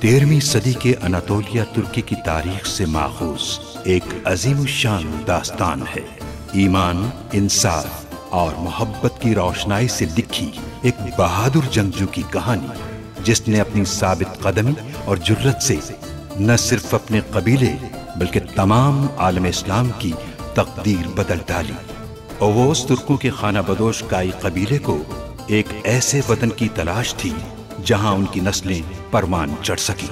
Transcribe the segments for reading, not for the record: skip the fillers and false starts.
13वीं सदी के अनातोलिया तुर्की की तारीख से माखूज एक अजीमुशान दास्तान है। ईमान, इंसाफ और मोहब्बत की रोशनाई से लिखी एक बहादुर जंगजू की कहानी, जिसने अपनी साबित कदमी और जुर्रत से न सिर्फ अपने कबीले बल्कि तमाम आलम इस्लाम की तकदीर बदल डाली। ओवोस तुर्कों के खाना बदोश काई कबीले को एक ऐसे वतन की तलाश थी जहां उनकी नस्लें परवान चढ़ सकी।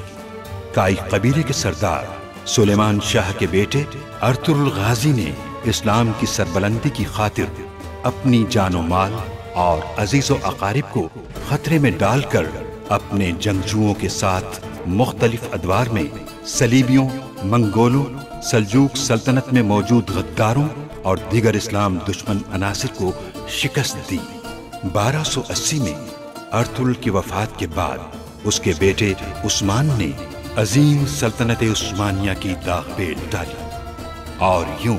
काई कबीले के सरदार सुलेमान शाह के बेटे अर्तुरुल गाजी ने इस्लाम की सरबलंदी की खातिर अपनी जानो माल और अजीजो अकारिब को खतरे में डालकर अपने जंगजुओं के साथ मुख्तलिफ अदवार में सलीबियों, मंगोलों, सल्जूक सल्तनत में मौजूद गद्दारों और दीगर इस्लाम दुश्मन अनासिर को शिकस्त दी। 1280 में अर्तुरुल की वफात के बाद उसके बेटे उस्मान ने अजीम सल्तनत उस्मानिया की दाग पेल डाली और यूं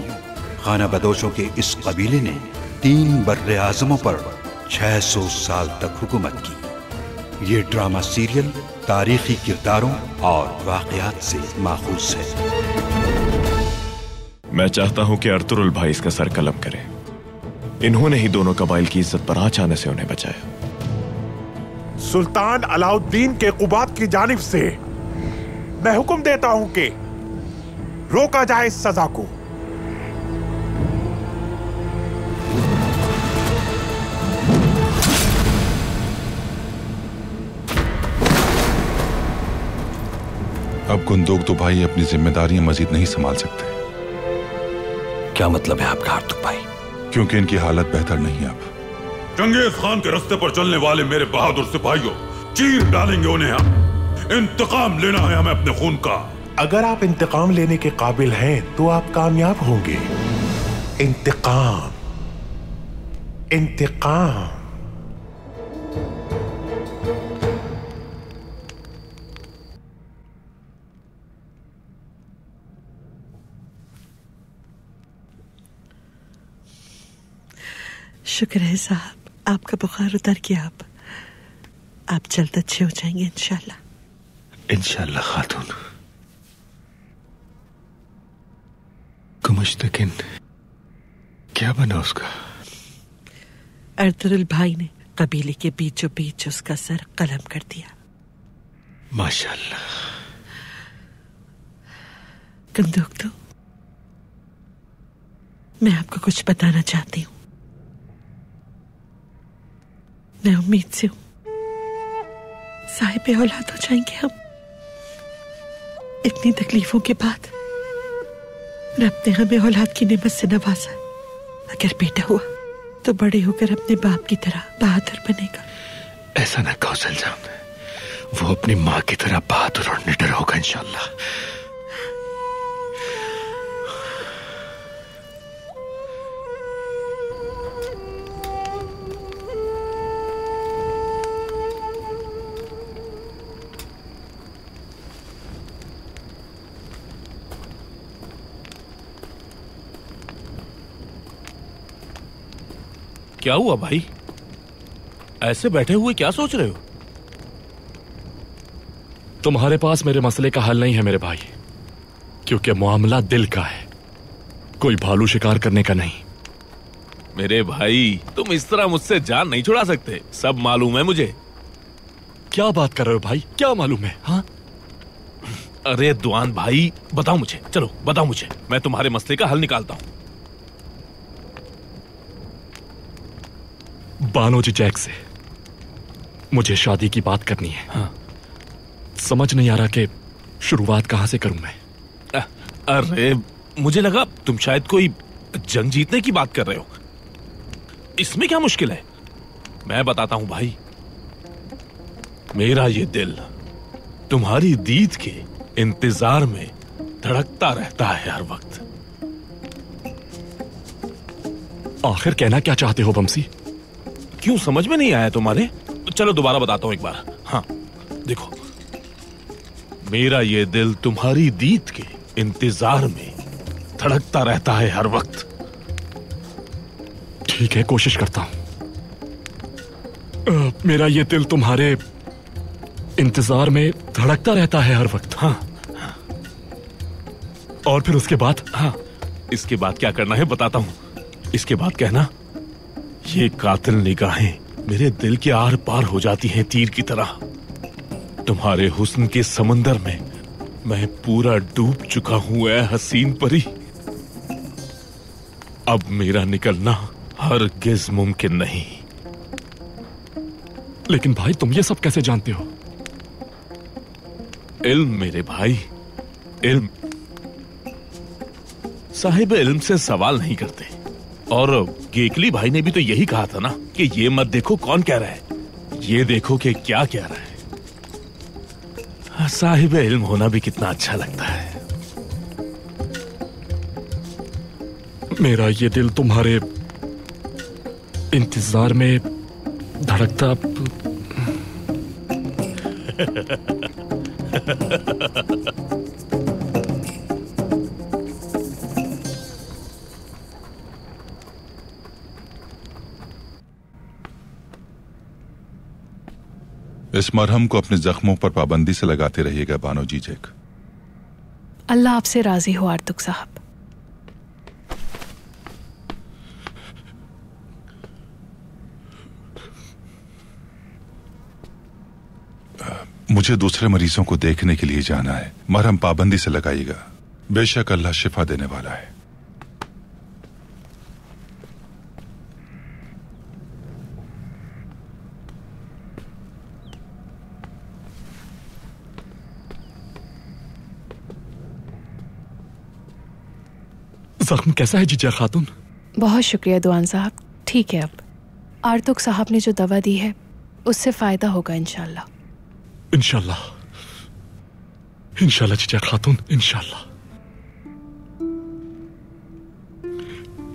खाना बदोशों के इस कबीले ने 3 बर्रे आज़मों पर 600 साल तक हुकूमत की। ये ड्रामा सीरियल तारीखी किरदारों और वाक़यात से माखूज है। मैं चाहता हूं कि अर्तुरुल भाई इसका सर कलम करें। इन्होंने ही दोनों कबाइल की इज्जत पर आँच आने से उन्हें बचाया। सुल्तान अलाउद्दीन के कुबात की जानिब से मैं हुक्म देता हूं कि रोका जाए इस सजा को। अब गुंदोक तो भाई अपनी जिम्मेदारियां मजीद नहीं संभाल सकते। क्या मतलब है आपका अर्तुग भाई? क्योंकि इनकी हालत बेहतर नहीं अब। चंगेज खान के रास्ते पर चलने वाले मेरे बहादुर सिपाहियों, चीर डालेंगे उन्हें हम। इंतकाम लेना है हमें अपने खून का। अगर आप इंतकाम लेने के काबिल हैं तो आप कामयाब होंगे। इंतकाम, इंतकाम। शुक्र है साहब, आपका बुखार उतर गया। आप जल्द अच्छे हो जाएंगे इंशाल्लाह। इंशाल्लाह खातून। कुमुश्तकिन क्या बना उसका? अर्तुरुल भाई ने कबीले के बीचों बीच उसका सर कलम कर दिया। माशाल्लाह। गुंदोक तो मैं आपको कुछ बताना चाहती हूँ। मैं उम्मीद से हूं साहिब औलाद हो जाएंगे हम। इतनी तकलीफों के बाद रब ने हमें औलाद की नेमत से नवाजा। अगर बेटा हुआ तो बड़े होकर अपने बाप की तरह बहादुर बनेगा। ऐसा ना कहो सलजाम, वो अपनी माँ की तरह बहादुर और निडर होगा इंशाल्लाह। क्या हुआ भाई? ऐसे बैठे हुए क्या सोच रहे हो? तुम्हारे पास मेरे मसले का हल नहीं है मेरे भाई, क्योंकि मामला दिल का है, कोई भालू शिकार करने का नहीं। मेरे भाई, तुम इस तरह मुझसे जान नहीं छुड़ा सकते। सब मालूम है मुझे। क्या बात कर रहे हो भाई? क्या मालूम है? हाँ? अरे दुआन भाई, बताओ मुझे, चलो बताओ मुझे, मैं तुम्हारे मसले का हल निकालता हूं। बानोजी जैक से मुझे शादी की बात करनी है। हाँ। समझ नहीं आ रहा कि शुरुआत कहां से करूं मैं। अरे मुझे लगा तुम शायद कोई जंग जीतने की बात कर रहे हो। इसमें क्या मुश्किल है? मैं बताता हूं भाई। मेरा ये दिल तुम्हारी दीद के इंतजार में धड़कता रहता है हर वक्त। आखिर कहना क्या चाहते हो बमसी? क्यों समझ में नहीं आया तुम्हारे? चलो दोबारा बताता हूं एक बार। हाँ देखो, मेरा ये दिल तुम्हारी दीद के इंतजार में धड़कता रहता है हर वक्त। ठीक है, कोशिश करता हूं। मेरा ये दिल तुम्हारे इंतजार में धड़कता रहता है हर वक्त। हाँ। और फिर उसके बाद? हाँ, इसके बाद क्या करना है बताता हूं। इसके बाद कहना, ये कातिल निगाहें मेरे दिल के आर पार हो जाती हैं तीर की तरह। तुम्हारे हुस्न के समंदर में मैं पूरा डूब चुका हूं ऐ हसीन परी। अब मेरा निकलना हरगिज मुमकिन नहीं। लेकिन भाई, तुम ये सब कैसे जानते हो? इल्म मेरे भाई, इल्म। साहिब इल्म से सवाल नहीं करते। और गेकली भाई ने भी तो यही कहा था ना कि ये मत देखो कौन कह रहा है, ये देखो कि क्या कह रहा है। साहिब इल्म होना भी कितना अच्छा लगता है। मेरा ये दिल तुम्हारे इंतजार में धड़कता। इस मरहम को अपने जख्मों पर पाबंदी से लगाते रहिएगा बानो जीजेक। अल्लाह आपसे राजी हो आर्तुक साहब। मुझे दूसरे मरीजों को देखने के लिए जाना है। मरहम पाबंदी से लगाइएगा। बेशक अल्लाह शिफा देने वाला है। जख्म कैसा है जीजा खातून? बहुत शुक्रिया दुआन साहब, ठीक है। अब आर्तुक साहब ने जो दवा दी है उससे फायदा होगा इंशाल्लाह। इंशाल्लाह, इंशाल्लाह जीजा खातून, इंशाल्लाह।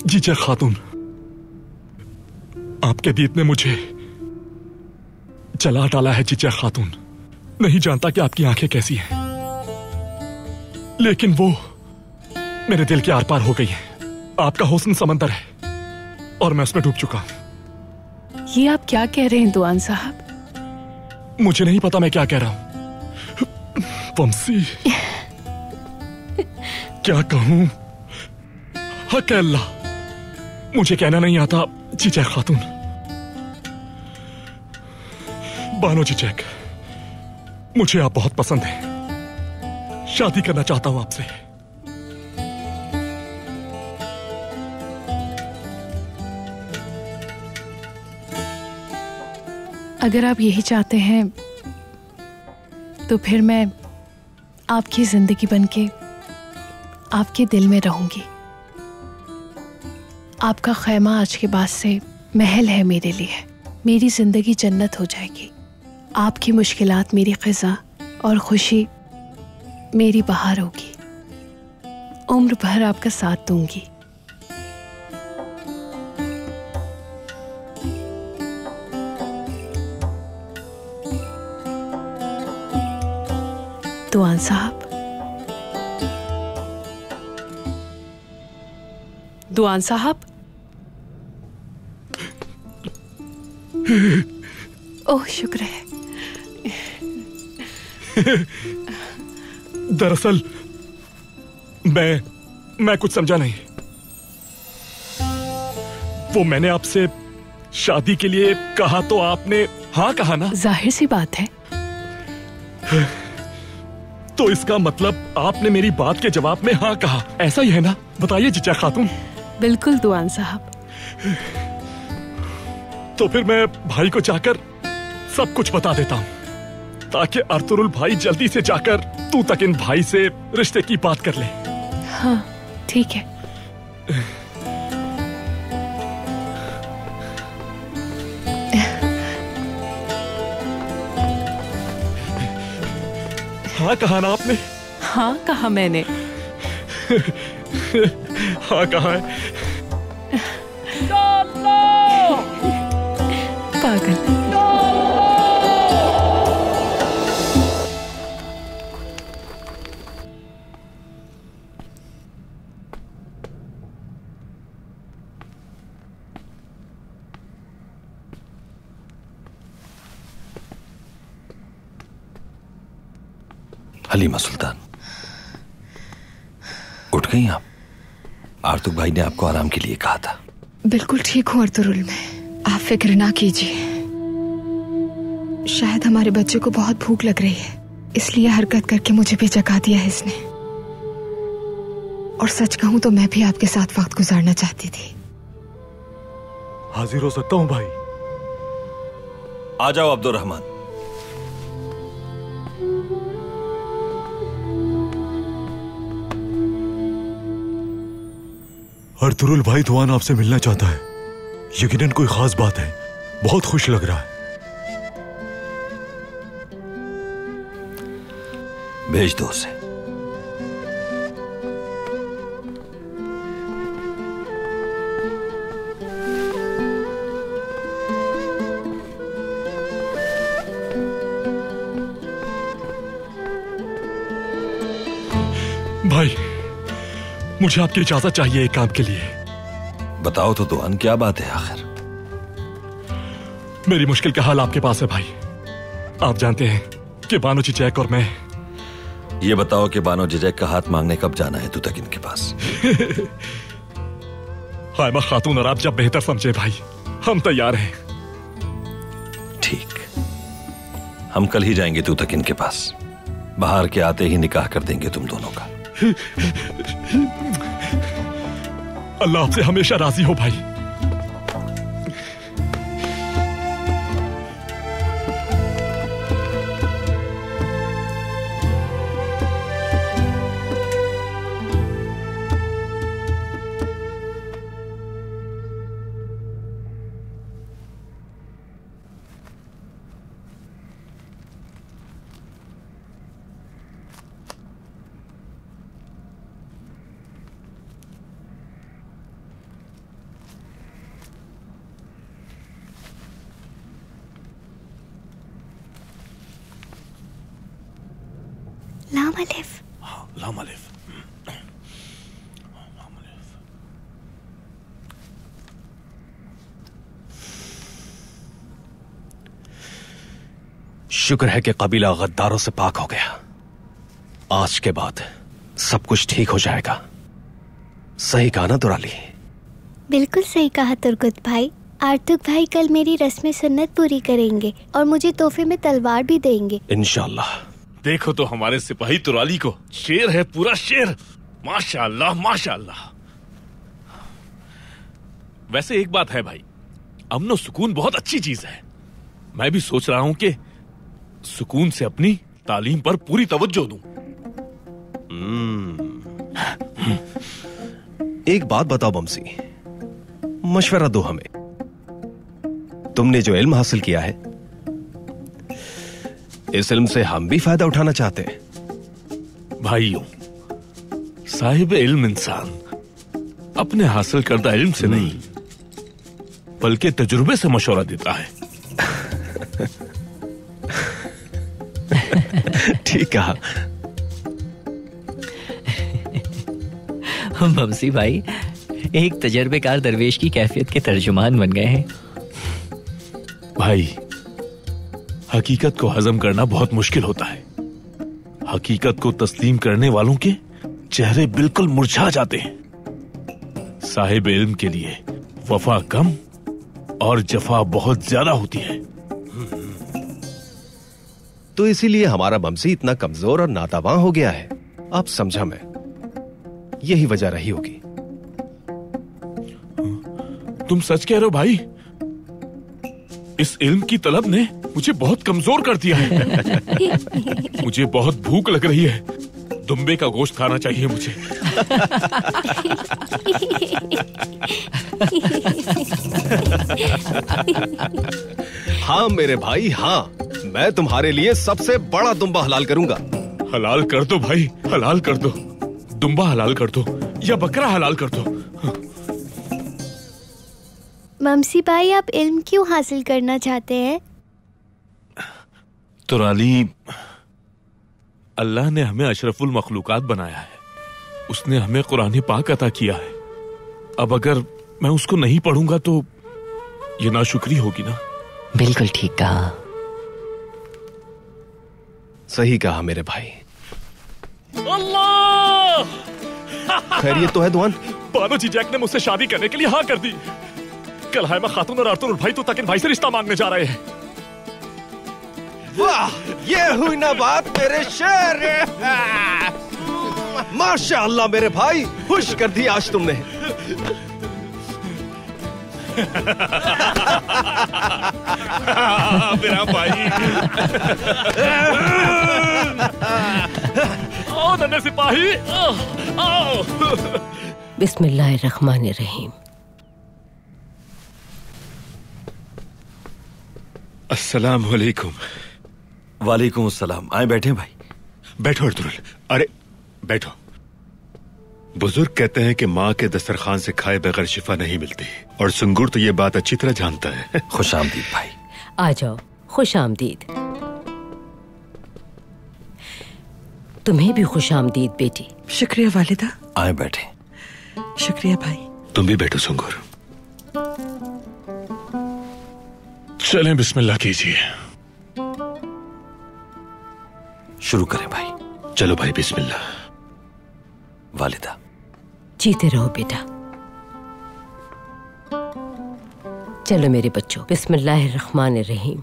जीजा खातून, आपके दीद ने मुझे जला डाला है जीजा खातून। नहीं जानता कि आपकी आंखें कैसी हैं, लेकिन वो मेरे दिल के आर पार हो गई है। आपका हुस्न समंदर है और मैं उसमें डूब चुका हूं। ये आप क्या कह रहे हैं दुआन साहब? मुझे नहीं पता मैं क्या कह रहा हूं। वमसी, क्या कहूं? हक है अल्लाह, मुझे कहना नहीं आता। जीजा खातून, बानो जीजैक, मुझे आप बहुत पसंद हैं। शादी करना चाहता हूं आपसे। अगर आप यही चाहते हैं तो फिर मैं आपकी जिंदगी बनके आपके दिल में रहूंगी। आपका खैमा आज के बाद से महल है मेरे लिए। मेरी जिंदगी जन्नत हो जाएगी। आपकी मुश्किलात मेरी ख़िज़ा और खुशी मेरी बहार होगी। उम्र भर आपका साथ दूंगी। दुआन साहब, दुआन साहब। ओह, शुक्र है। दरअसल मैं कुछ समझा नहीं। वो मैंने आपसे शादी के लिए कहा तो आपने हाँ कहा ना? जाहिर सी बात है। तो इसका मतलब आपने मेरी बात के जवाब में हाँ कहा, ऐसा ही है ना? बताइए जीजा खातून। बिल्कुल दुआन साहब। तो फिर मैं भाई को जाकर सब कुछ बता देता हूँ, ताकि अर्तुरुल भाई जल्दी से जाकर तू तक इन भाई से रिश्ते की बात कर ले। हाँ, ठीक है। हाँ कहा ना आपने? हाँ कहा मैंने। हाँ कहा है। पागल। हलीमा सुल्तान, उठ गई आप? आर्तुक भाई ने आपको आराम के लिए कहा था। बिल्कुल ठीक हूँ अर्तुरुल, में आप फिक्र ना कीजिए। शायद हमारे बच्चे को बहुत भूख लग रही है, इसलिए हरकत करके मुझे भी जगा दिया है इसने। और सच कहूं तो मैं भी आपके साथ वक्त गुजारना चाहती थी। हाजिर हो सकता हूं भाई? आ जाओ अब्दुर्रहमान। अर्तुरुल भाई तुआन आपसे मिलना चाहता है। यकीनन कोई खास बात है, बहुत खुश लग रहा है। भेज दो उसे। भाई, मुझे आपकी इजाजत चाहिए एक काम के लिए। बताओ तो दुआन, क्या बात है आखिर? मेरी मुश्किल का हाल आपके पास है भाई। आप जानते हैं कि बानो चिचैक और मैं। ये बताओ कि बानो चिचैक का हाथ मांगने कब जाना है तुतकिन के पास? हायमा खातून और आप जब बेहतर समझे भाई, हम तैयार हैं। ठीक, हम कल ही जाएंगे तुतकिन के पास। बाहर के आते ही निकाह कर देंगे तुम दोनों का। अल्लाह आपसे हमेशा राजी हो भाई। शुक्र है कि कबीला गद्दारों से पाक हो गया। आज के बाद सब कुछ ठीक हो जाएगा। सही कहा ना दुराली? बिल्कुल सही कहा तुर्गुत भाई। आर्तुक भाई कल मेरी रस्म सुन्नत पूरी करेंगे और मुझे तोहफे में तलवार भी देंगे इंशाल्लाह। देखो तो हमारे सिपाही तुराली को, शेर है, पूरा शेर। माशाअल्लाह माशाअल्लाह। वैसे एक बात है भाई, अमन और सुकून बहुत अच्छी चीज है। मैं भी सोच रहा हूं कि सुकून से अपनी तालीम पर पूरी तवज्जो दूं। एक बात बताओ बमसी, मशवरा दो हमें। तुमने जो इल्म हासिल किया है, इस इल्म से हम भी फायदा उठाना चाहते हैं। भाइयों, साहिब इल्म इंसान अपने हासिल करदा इल्म से नहीं बल्कि तजुर्बे से मशवरा देता है। ठीक कहा। हम बमसी भाई एक तजर्बेकार दरवेश की कैफियत के तर्जुमान बन गए हैं। भाई, हकीकत को हजम करना बहुत मुश्किल होता है। हकीकत को तस्लीम करने वालों के चेहरे बिल्कुल मुरझा जाते हैं। साहिब इल्म के लिए वफा कम और जफा बहुत ज्यादा होती है। तो इसीलिए हमारा बमसी इतना कमजोर और नातावां हो गया है। आप समझा मैं, यही वजह रही होगी। तुम सच कह रहे हो भाई? इस इल्म की तलब ने मुझे बहुत कमजोर कर दिया है। मुझे बहुत भूख लग रही है। दुम्बे का गोश्त खाना चाहिए मुझे। हाँ मेरे भाई, हाँ, मैं तुम्हारे लिए सबसे बड़ा दुम्बा हलाल करूंगा। हलाल कर दो भाई, हलाल कर दो। दुम्बा हलाल कर दो या बकरा हलाल कर दो। ममसी भाई, आप इल्म क्यों हासिल करना चाहते हैं? तुराली, अल्लाह ने हमें अशरफुल मखलूकात बनाया है। उसने हमें कुरान पाक अता किया है। अब अगर मैं उसको नहीं पढ़ूंगा तो ये नाशुक्री होगी ना। बिल्कुल ठीक कहा। सही कहा मेरे भाई। अल्लाह! खैरियत तो है दुआन? बानो जी जैक ने मुझसे शादी करने के लिए हाँ कर दी। कल हायमा खातून और अर्तुल भाई तो तकिन भाई से रिश्ता मांगने जा रहे हैं। वाह, ये हुई ना बात मेरे शेर। माशाअल्लाह मेरे भाई, खुश कर दी आज तुमने। मेरा भाई। ओ नन्हे सिपाही, आओ। बिस्मिल्लाहिर्रहमानिर्रहीम। अस्सलाम वालेकुम। वालेकुम अस्सलाम। आए बैठे भाई। बैठो अर्तुल। अरे बैठो। बुजुर्ग कहते हैं कि माँ के दस्तरखान से खाए बगैर शिफा नहीं मिलती, और सुंगुर तो ये बात अच्छी तरह जानता है। खुश आमदीद भाई। आ जाओ, खुश आमदीद। तुम्हें भी खुश आमदीद बेटी। शुक्रिया वालिदा। आए बैठे। शुक्रिया भाई। तुम भी बैठो सुंगुर। चलें, बिस्मिल्लाह कीजिए। शुरू करें भाई। चलो भाई, बिस्मिल्लाह। वालिदा। जीते रहो बेटा। चलो मेरे बच्चों, बिस्मिल्लाहिर्रहमानिर्रहीम।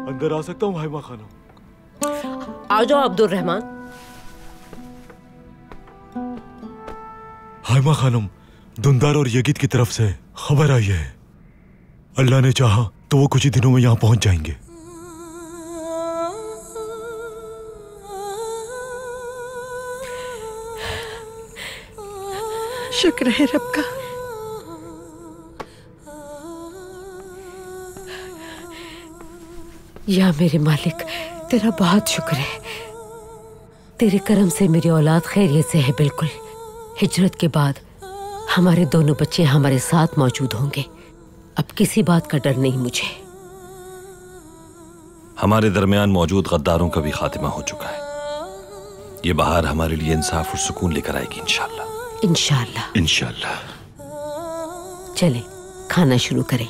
अंदर आ सकता हूँ हायमा खानम? आ जाओ अब्दुल रहमान। हायमा खानम, दुंदार और यगीद की तरफ से खबर आई है। अल्लाह ने चाहा तो वो कुछ ही दिनों में यहाँ पहुंच जाएंगे। शुक्र है रब का। या मेरे मालिक, तेरा बहुत शुक्र है। तेरे करम से मेरी औलाद खैरियत से है बिल्कुल। हिजरत के बाद हमारे दोनों बच्चे हमारे साथ मौजूद होंगे। अब किसी बात का डर नहीं मुझे। हमारे दरमियान मौजूद गद्दारों का भी खात्मा हो चुका है। ये बहार हमारे लिए इंसाफ और सुकून लेकर आएगी इंशाअल्लाह। इंशाअल्लाह। इंशाअल्लाह। चले खाना शुरू करें।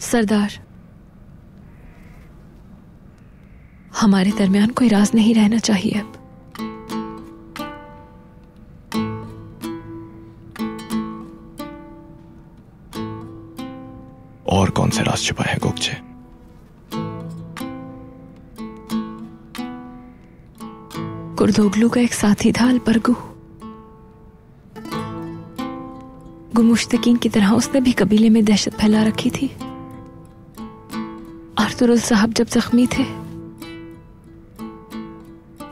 सरदार, हमारे दरमियान कोई राज नहीं रहना चाहिए अब। और कौन से राज छुपा है गोकचे? कुर्दोगलू का एक साथी था अलबरगू। गुमुश्तकीन की तरह उसने भी कबीले में दहशत फैला रखी थी। अर्तुरुल साहब जब जख्मी थे,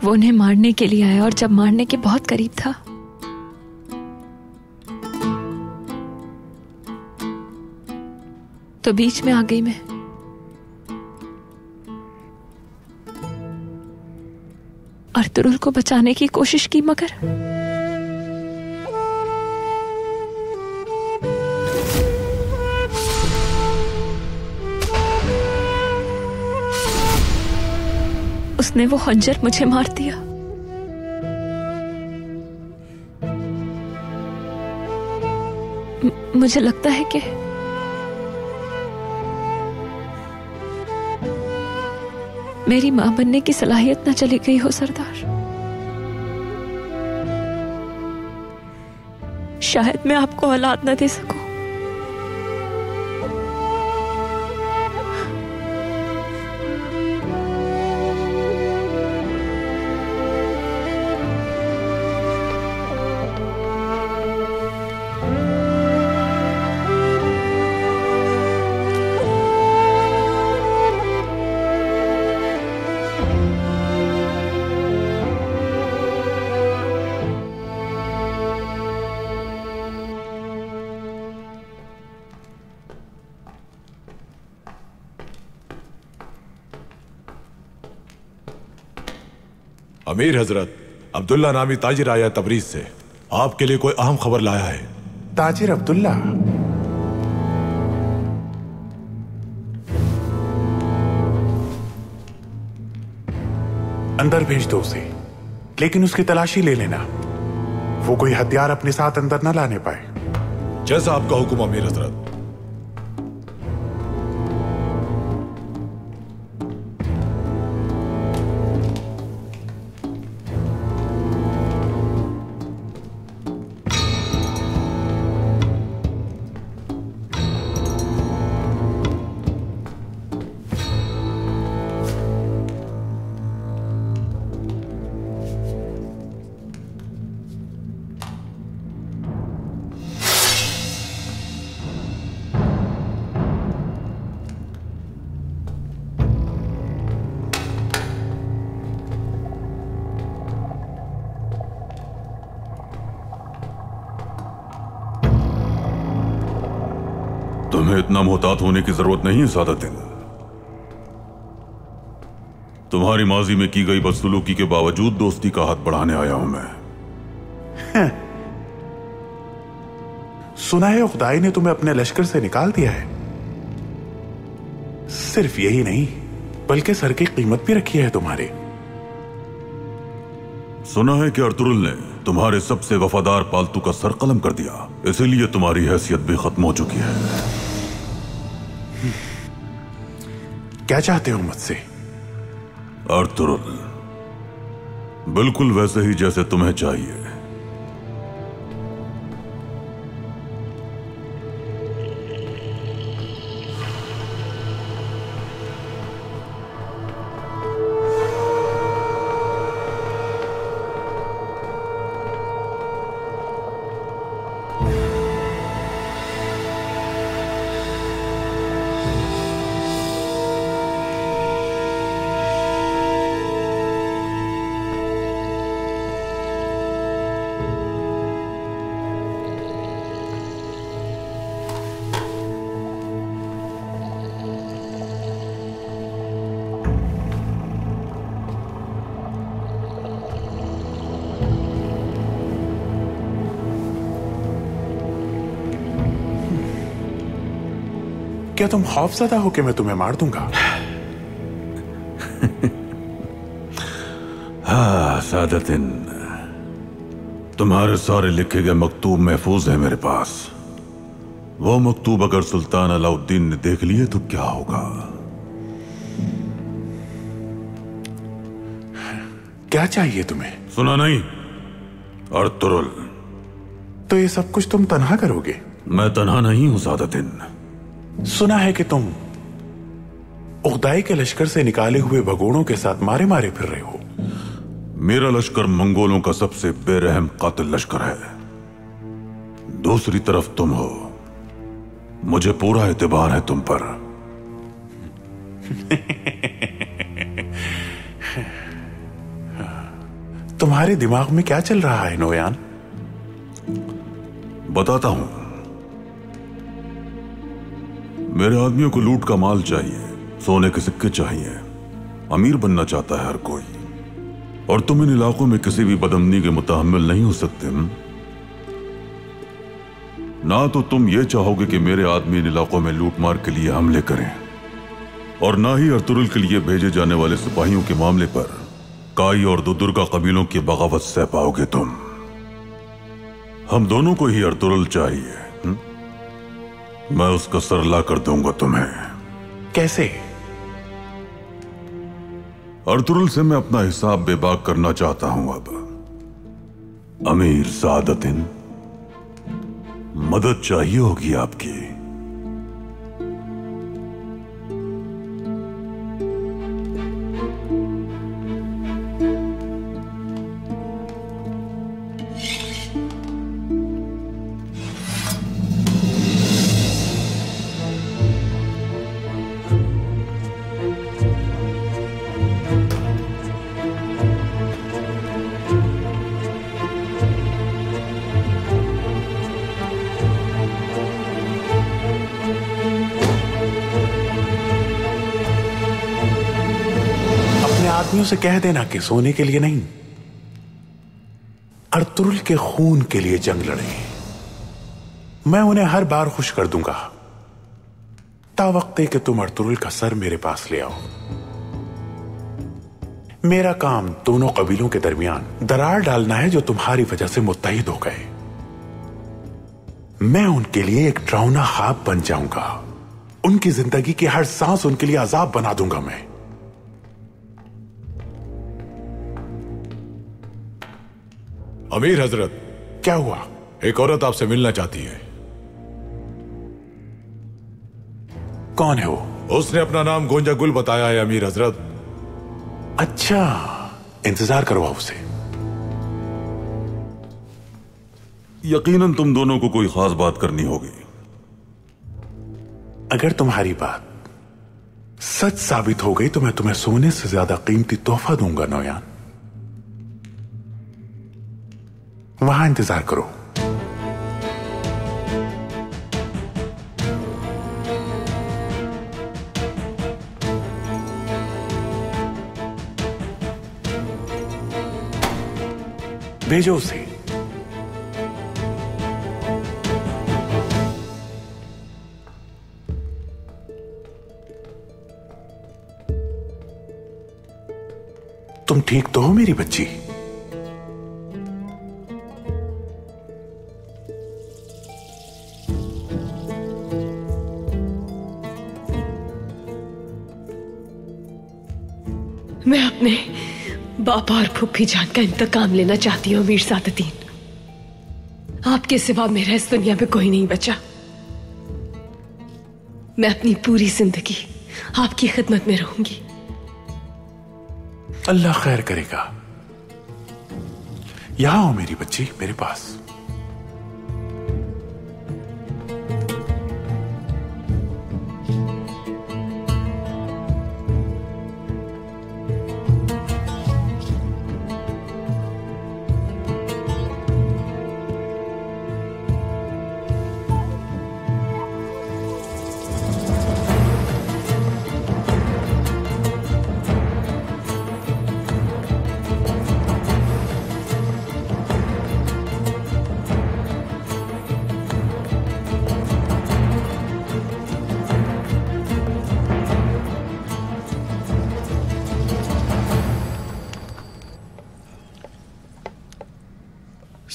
वो उन्हें मारने के लिए आया, और जब मारने के बहुत करीब था, तो बीच में आ गई मैं। अर्तुरुल को बचाने की कोशिश की, मगर उसने वो खंजर मुझे मार दिया। मुझे लगता है कि मेरी मां बनने की सलाहियत न चली गई हो सरदार। शायद मैं आपको औलाद न दे सकूं। अमीर हजरत, अब्दुल्ला नामी ताजिर आया तबरीज से, आपके लिए कोई अहम खबर लाया है। ताजिर अब्दुल्ला? अंदर भेज दो उसे, लेकिन उसकी तलाशी ले लेना। वो कोई हथियार अपने साथ अंदर न लाने पाए। जैसा आपका हुक्म अमीर हजरत। तुम्हें इतना मोहतात होने की जरूरत नहीं है सादतिन। तुम्हारी माजी में की गई बदसलूकी के बावजूद दोस्ती का हाथ बढ़ाने आया हूं मैं। सुना है खुदाई ने तुम्हें अपने लश्कर से निकाल दिया है। सिर्फ यही नहीं, बल्कि सर की कीमत भी रखी है तुम्हारे। सुना है कि अर्तुरुल ने तुम्हारे सबसे वफादार पालतू का सर कलम कर दिया, इसीलिए तुम्हारी हैसियत भी खत्म हो चुकी है। क्या चाहते हो मुझसे? अर्तुरुल, बिल्कुल वैसे ही जैसे तुम्हें चाहिए। क्या तुम खौफज़दा हो कि मैं तुम्हें मार दूंगा? हाँ सादतिन, तुम्हारे सारे लिखे गए मकतूब महफूज है मेरे पास। वो मकतूब अगर सुल्तान अलाउद्दीन ने देख लिए तो क्या होगा? क्या चाहिए तुम्हें? सुना नहीं अर्तुरुल? तो ये सब कुछ तुम तन्हा करोगे? मैं तन्हा नहीं हूं सादतिन। सुना है कि तुम उख्दाई के लश्कर से निकाले हुए भगोड़ों के साथ मारे मारे फिर रहे हो। मेरा लश्कर मंगोलों का सबसे बेरहम कातिल लश्कर है। दूसरी तरफ तुम हो, मुझे पूरा एतबार है तुम पर। तुम्हारे दिमाग में क्या चल रहा है नोयान? बताता हूं। मेरे आदमियों को लूट का माल चाहिए, सोने के सिक्के चाहिए। अमीर बनना चाहता है हर कोई, और तुम इन इलाकों में किसी भी बदअमनी के मुतहम्मिल नहीं हो सकते। ना तो तुम ये चाहोगे कि मेरे आदमी इन इलाकों में लूटमार के लिए हमले करें, और ना ही अर्तुरुल के लिए भेजे जाने वाले सिपाहियों के मामले पर काई और दुदुर्गा कबीलों की बगावत सह पाओगे तुम। हम दोनों को ही अर्तुरुल चाहिए। मैं उसका सर ला कर दूंगा तुम्हें। कैसे? अर्तुरुल से मैं अपना हिसाब बेबाक करना चाहता हूं। अब अमीर सादतिन, मदद चाहिए होगी आपकी। आदमियों से कह देना कि सोने के लिए नहीं, अर्तुरुल के खून के लिए जंग लड़े। मैं उन्हें हर बार खुश कर दूंगा तावक्ते कि तुम अर्तुरुल का सर मेरे पास ले आओ। मेरा काम दोनों कबीलों के दरमियान दरार डालना है जो तुम्हारी वजह से मुत्तहिद हो गए। मैं उनके लिए एक डरावना ख्वाब बन जाऊंगा। उनकी जिंदगी की हर सांस उनके लिए अजाब बना दूंगा मैं। अमीर हजरत, क्या हुआ? एक औरत आपसे मिलना चाहती है। कौन है वो? उसने अपना नाम गोंजा गुल बताया है अमीर हजरत। अच्छा, इंतजार करवाओ उसे। यकीनन तुम दोनों को कोई खास बात करनी होगी। अगर तुम्हारी बात सच साबित हो गई तो मैं तुम्हें सोने से ज्यादा कीमती तोहफा दूंगा नौयान। वहां इंतजार करो। भेजो उसे। तुम ठीक तो हो मेरी बच्ची? मैं अपने बाबा और फूफी जान का इंतकाम लेना चाहती हूँ वीर सादुद्दीन। आपके सिवा मेरा इस दुनिया में कोई नहीं बचा। मैं अपनी पूरी जिंदगी आपकी खिदमत में रहूंगी। अल्लाह खैर करेगा। यहां हो मेरी बच्ची, मेरे पास।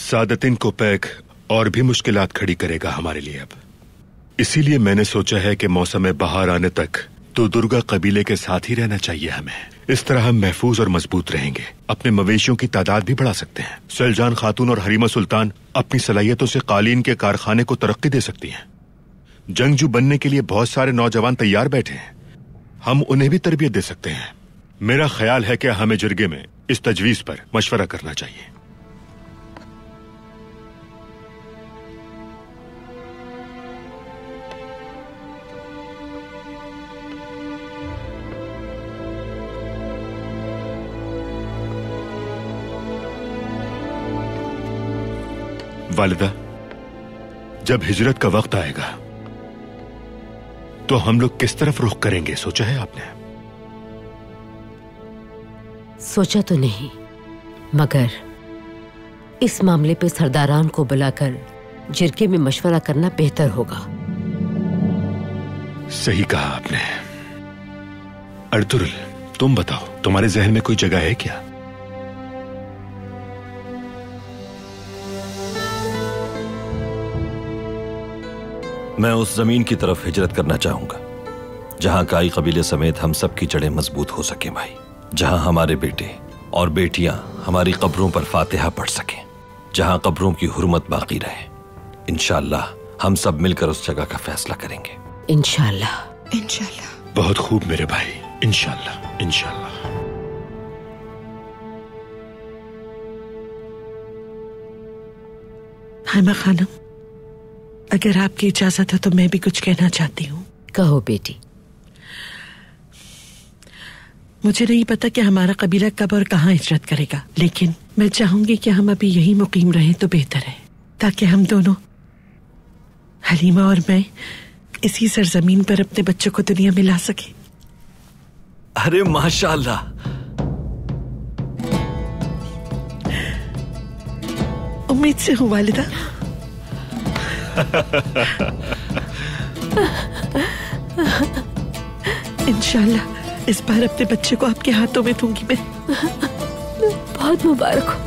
सादतिन को पैक और भी मुश्किलात खड़ी करेगा हमारे लिए अब। इसीलिए मैंने सोचा है कि मौसम बहार आने तक तो दुर्गा कबीले के साथ ही रहना चाहिए हमें। इस तरह हम महफूज और मजबूत रहेंगे। अपने मवेशियों की तादाद भी बढ़ा सकते हैं। सलजान खातून और हरीमा सुल्तान अपनी सलाहियतों से कालीन के कारखाने को तरक्की दे सकती हैं। जंगजू बनने के लिए बहुत सारे नौजवान तैयार बैठे हैं। हम उन्हें भी तरबियत दे सकते हैं। मेरा ख्याल है कि हमें जिरगे में इस तजवीज पर मशवरा करना चाहिए। वालिदा, जब हिजरत का वक्त आएगा तो हम लोग किस तरफ रुख करेंगे, सोचा है आपने? सोचा तो नहीं, मगर इस मामले पे सरदारान को बुलाकर जिरगे में मशवरा करना बेहतर होगा। सही कहा आपने। अर्तुरुल, तुम बताओ, तुम्हारे जहन में कोई जगह है क्या? मैं उस जमीन की तरफ हिजरत करना चाहूंगा जहां काई कबीले समेत हम सब की जड़ें मजबूत हो सके भाई। जहां हमारे बेटे और बेटियां हमारी कब्रों पर फातिहा पढ़ सकें। जहां कब्रों की हुर्मत बाकी रहे। इंशाअल्लाह हम सब मिलकर उस जगह का फैसला करेंगे। इंशाअल्लाह। इंशाअल्लाह। बहुत खूब मेरे भाई, इंशाअल्लाह इंशाअल्लाह। हाइमा खानम, अगर आपकी इजाजत हो तो मैं भी कुछ कहना चाहती हूँ। कहो बेटी। मुझे नहीं पता कि हमारा कबीला कब और कहाँ हिजरत करेगा, लेकिन मैं चाहूंगी कि हम अभी यहीं मुकीम रहें तो बेहतर है, ताकि हम दोनों, हलीमा और मैं, इसी सरजमीन पर अपने बच्चों को दुनिया में ला सके। अरे माशाअल्लाह, उम्मीद से हूँ वालिदा। इंशाल्लाह इस बार अपने बच्चे को आपके हाथों में दूंगी मैं। बहुत मुबारक हो।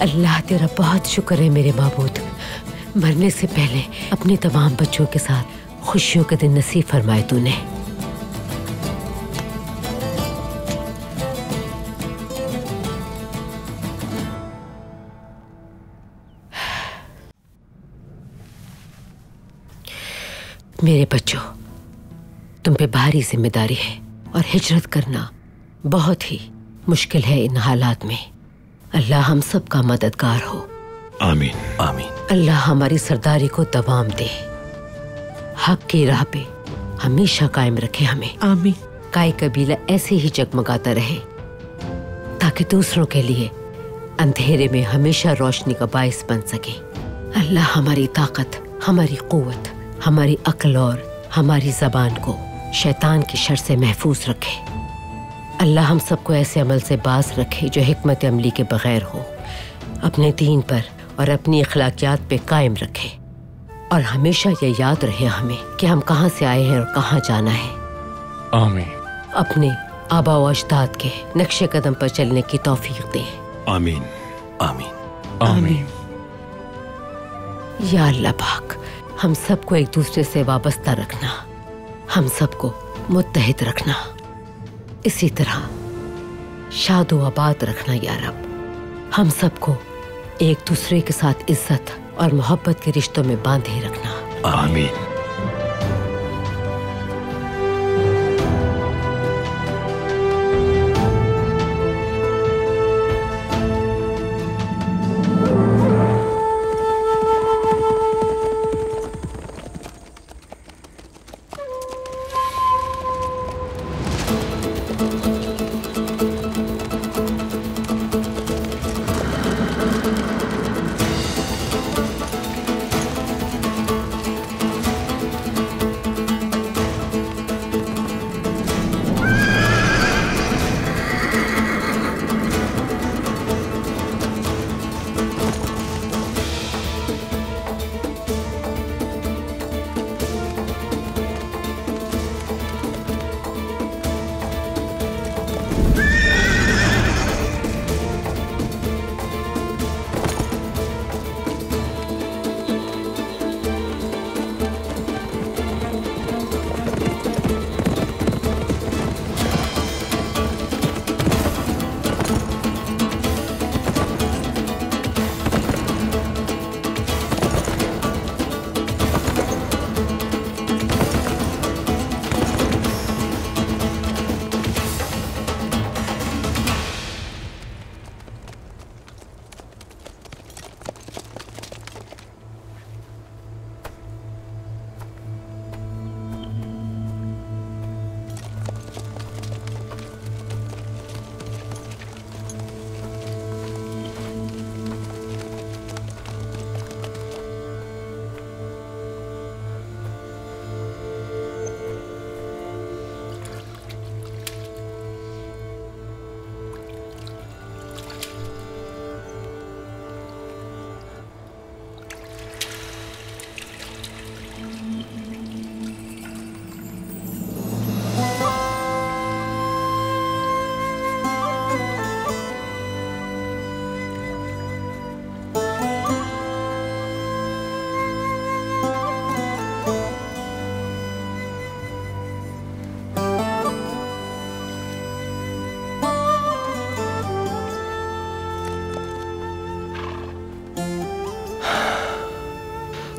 अल्लाह तेरा बहुत शुक्र है मेरे माबूद, मरने से पहले अपने तमाम बच्चों के साथ खुशियों के दिन नसीब फरमाए तूने। मेरे बच्चों, तुम पे भारी जिम्मेदारी है और हिजरत करना बहुत ही मुश्किल है इन हालात में। अल्लाह हम सब का मददगार हो। आमीन आमीन। अल्लाह हमारी सरदारी को दवाम दे, हक की राह पे हमेशा कायम रखे हमें। आमीन। काई कबीला ऐसे ही जगमगाता रहे ताकि दूसरों के लिए अंधेरे में हमेशा रोशनी का बाइस बन सके। अल्लाह हमारी ताकत, हमारी कुव्वत, हमारी अक्ल और हमारी जबान को शैतान की शर से महफूज रखे। अल्लाह हम सबको ऐसे अमल से बाज रखे जो हिकमत अमली के बगैर हो, अपने दीन पर और अपनी अखलाकियात पे कायम रखे, और हमेशा ये याद रहे हमें कि हम कहाँ से आए हैं और कहाँ जाना है। आमीन। अपने आबा व अजदाद के नक्शे कदम पर चलने की तौफीक दे। आमीन आमीन आमीन। या अल्लाह पाक हम सबको एक दूसरे से वाबस्ता रखना, हम सबको मुत्तहिद रखना, इसी तरह शादो आबाद रखना या रब। हम सबको एक दूसरे के साथ इज्जत और मोहब्बत के रिश्तों में बांधे रखना। आमीन।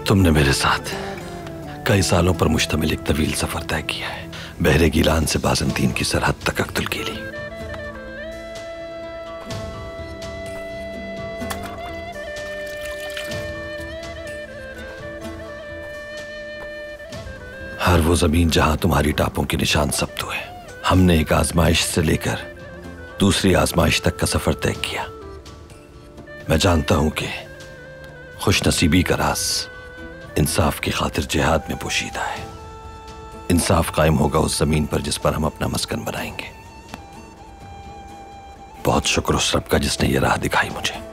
तुमने मेरे साथ कई सालों पर मुश्तमिल एक तवील सफर तय किया है, बहरे गिलान से बाज़ंतीन की सरहद तक अक्तुल कीली। हर वो जमीन जहां तुम्हारी टापों के निशान सब्त हुए, हमने एक आजमाइश से लेकर दूसरी आजमाइश तक का सफर तय किया। मैं जानता हूं कि खुशनसीबी का राज इंसाफ की खातिर जिहाद में पोशीदा है। इंसाफ कायम होगा उस जमीन पर जिस पर हम अपना मस्कन बनाएंगे। बहुत शुक्र उस रब का जिसने ये राह दिखाई मुझे।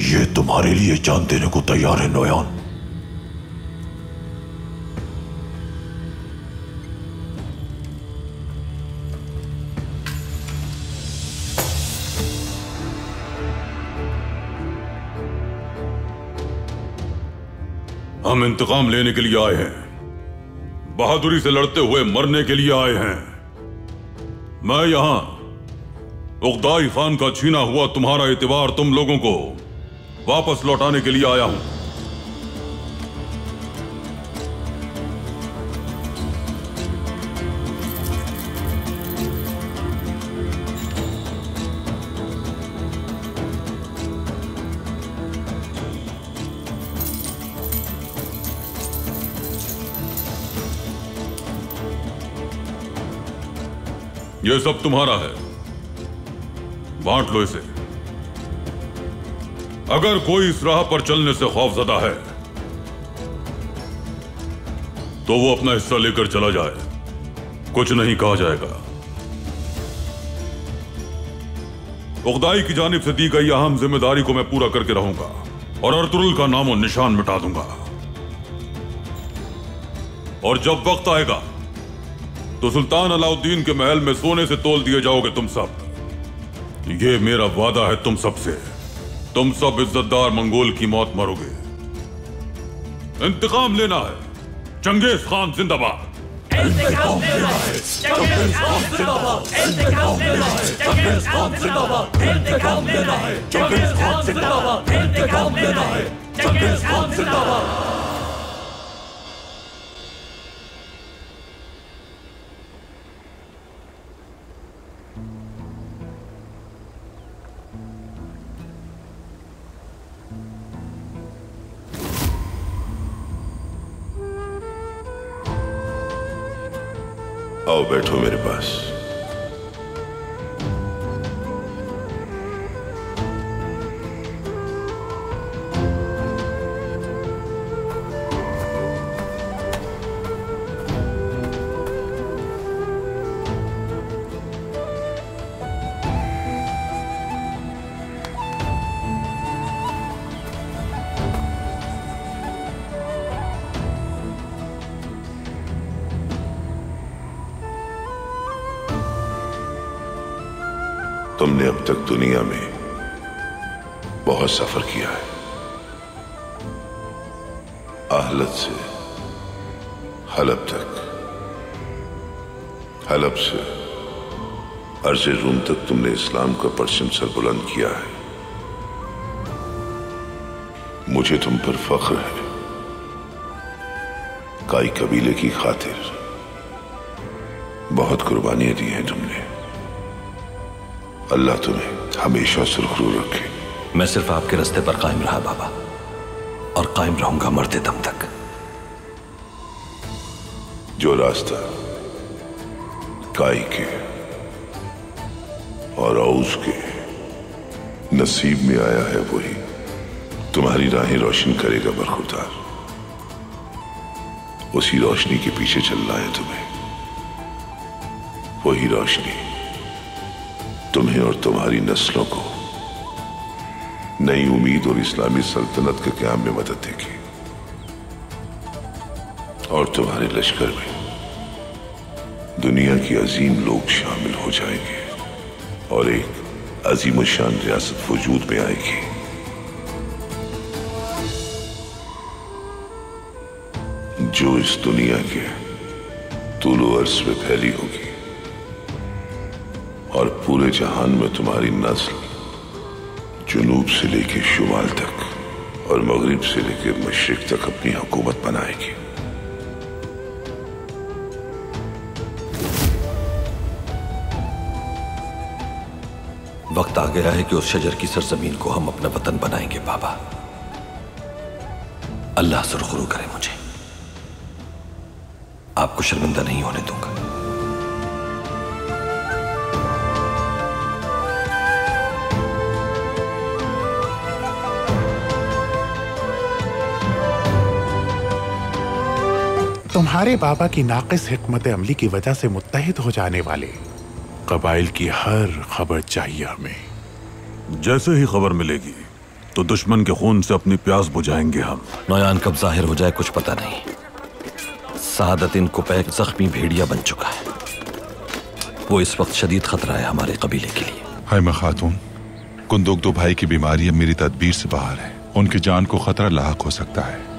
ये तुम्हारे लिए जान देने को तैयार है नोयान। हम इंतकाम लेने के लिए आए हैं, बहादुरी से लड़ते हुए मरने के लिए आए हैं। मैं यहां उगदाई खान का छीना हुआ तुम्हारा एतबार तुम लोगों को वापस लौटाने के लिए आया हूं। यह सब तुम्हारा है, बांट लो इसे। अगर कोई इस राह पर चलने से खौफजदा है तो वो अपना हिस्सा लेकर चला जाए, कुछ नहीं कहा जाएगा। उगदाई की जानिब से दी गई अहम जिम्मेदारी को मैं पूरा करके रहूंगा और अर्तुरुल का नामो निशान मिटा दूंगा। और जब वक्त आएगा तो सुल्तान अलाउद्दीन के महल में सोने से तोल दिए जाओगे तुम सब। ये मेरा वादा है तुम सबसे। तुम सब इज्जतदार मंगोल की मौत मरोगे। इंतकाम लेना है। चंगेज खान जिंदाबाद। इंतकाम लेना है। चंगेज खान जिंदाबाद। इंतकाम लेना है। चंगेज खान जिंदाबाद। इंतकाम लेना है। चंगेज खान जिंदाबाद। इंतकाम लेना है। चंगेज खान जिंदाबाद। आओ बैठो मेरे पास। तुमने अब तक दुनिया में बहुत सफर किया है। आहलत से हलब तक, हलब से अर्ज़े रूम तक तुमने इस्लाम का परचम सरबुलंद किया है। मुझे तुम पर फख्र है। काई कबीले की खातिर बहुत कुर्बानियां दी हैं तुमने। अल्लाह तुम्हें हमेशा सुरखरू रखे। मैं सिर्फ आपके रास्ते पर कायम रहा बाबा, और कायम रहूंगा मरते दम तक। जो रास्ता काई के और औस के नसीब में आया है वही तुम्हारी राहें रोशन करेगा बरखुरदार। उसी रोशनी के पीछे चलना है तुम्हें। वही रोशनी तुम्हें और तुम्हारी नस्लों को नई उम्मीद और इस्लामी सल्तनत के क़याम में मदद देगी। और तुम्हारे लश्कर में दुनिया के अजीम लोग शामिल हो जाएंगे और एक अजीम शान रियासत वजूद में आएगी। जो इस दुनिया के तूलो अर्ज़ में फैली होगी। और पूरे जहान में तुम्हारी नस्ल जुनूब से लेकर शुमाल तक और मगरिब से लेकर मशरिक तक अपनी हुकूमत बनाएगी। वक्त आ गया है कि उस शजर की सरजमीन को हम अपना वतन बनाएंगे बाबा। अल्लाह सुरखरू करे मुझे, आपको शर्मिंदा नहीं होने दूंगा। तुम्हारे बाबा की नाकिस हिकमत अमली की वजह से मुत्तहिद हो जाने वाले कबाइल की हर खबर चाहिए हमें। जैसे ही खबर मिलेगी तो दुश्मन के खून से अपनी प्यास बुझाएंगे हम। नौयान कब जाहिर हो जाए कुछ पता नहीं। सआदतिन कुपैक जख्मी भेड़िया बन चुका है। वो इस वक्त शदीद खतरा है हमारे कबीले के लिए। हैमा खातून, कुंदुक दो भाई की बीमारी अब मेरी तदबीर से बाहर है। उनकी जान को खतरा लाहक हो सकता है।